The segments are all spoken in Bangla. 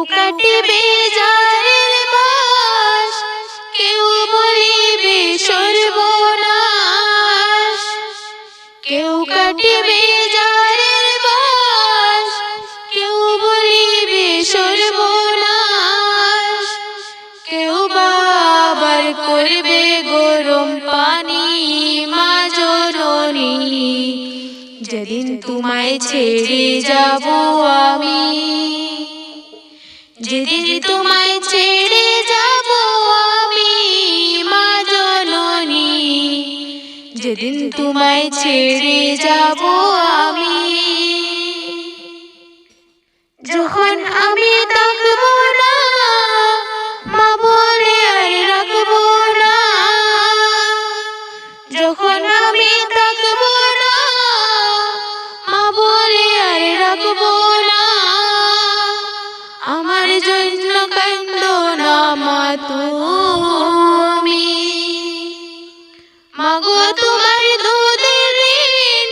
কাটিবে যারের বাস, কেউ বলিবে সর্বনাশ। কেউ কাটিবে যারের বাস, কেউ বলিবে সর্বনাশ। কেউ বা আবার করবে গরম পানি মা জননী, যেদিন তোমায় ছেড়ে যাব আমি। যেদিন তোমায় ছেড়ে যাব আমি মা জননী, যেদিন তোমায় ছেড়ে যাব আমি। যখন আমি থাকবো না, মা বলে আর রাখবো না। যখন আমি থাকবো না, মা বলে আর রাখবো না। আমার জন্য কান্দো না মা তুমি। মাগো তোমার দুধের ঋণ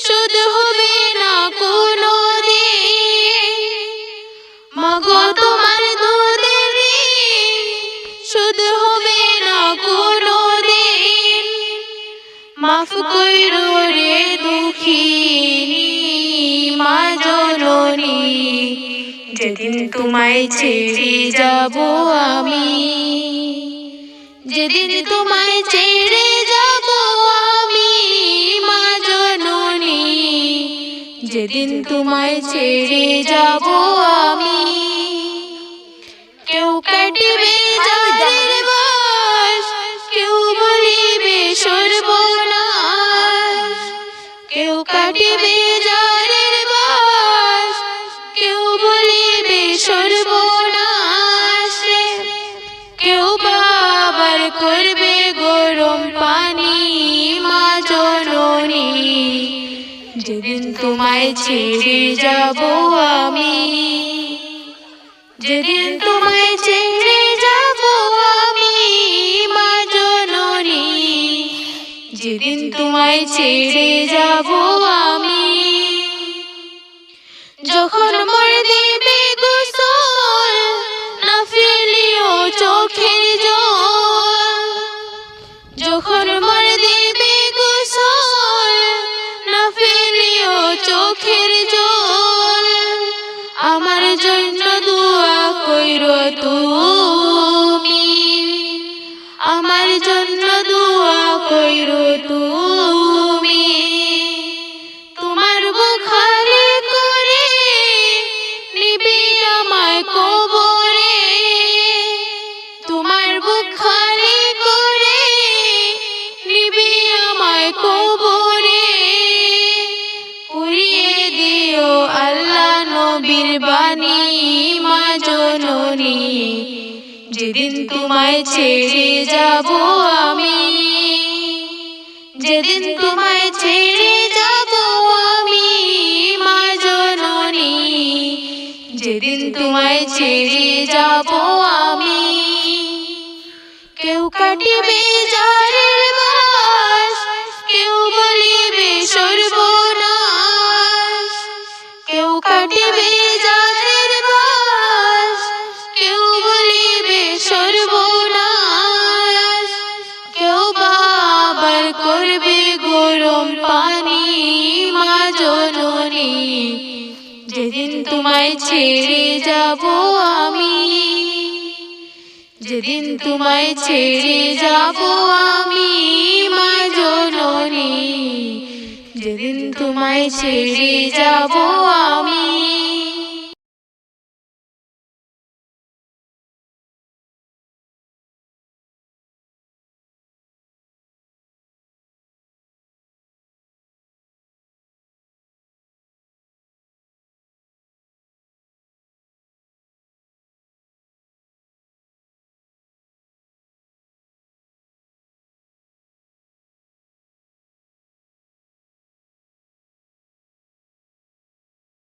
শোধ হবে না কোনোদিন। মাগো তোমার দুধের ঋণ শোধ হবে না কোনোদিন। মাফ কইরো রে দুঃখিনী মা জননী, যেদিন তোমায় ছেড়ে যাব আমি। যেদিন তোমায় ছেড়ে যাব আমি মা জননী, যেদিন তোমায় ছেড়ে যাব আমি। কেউ কাটিবে যারের বাস, কেউ বলিবে সর্বনাশ। কেউ কাটিবে যারের বাস, কেউ বলিবে সর্বনাশ। কেউ বা আবার করবে গরম পানি মা জননী, যেদিন তোমায় ছেড়ে যাব আমি। যেদিন তোমায় ছেড়ে যাব আমি মা জননী, যেদিন তোমায় ছেড়ে যাব আমি। যখন মোর দিবে গোসল, না ফেলিও চোখের জল। যখন মোর দিবে গোসল, না ফেলিও চোখের জল। আমার জন্য দোয়া কইরো তুমি, আমার জন্য দোয়া কইরো তুমি। তোমার বুক খালি করে নিবি আমায় কবরে। তোমার বুক খালি করে নিবি আমায় কবরে। পুরিয়ে দিও আল্লাহ নবীর বাণী মা জননী, যেদিন তোমায় ছেড়ে যাব আমি। যেদিন তোমায় ছেড়ে যাব আমি মা জননী, যেদিন তোমায় ছেড়ে যাব আমি। কেউ কাটিবে যারের বাস, কেউ বলিবে সর্বনাশ। কেউ কাটিবে যারের বাস, কেউ বলিবে সর্বনাশ। কেউ বা আবার করবে গরম পানি মা জননী, যেদিন তোমায় ছেড়ে যাব আমি। যেদিন তোমায় ছেড়ে যাব আমি মা জননী, যেদিন তোমায় ছেড়ে যাব আমি।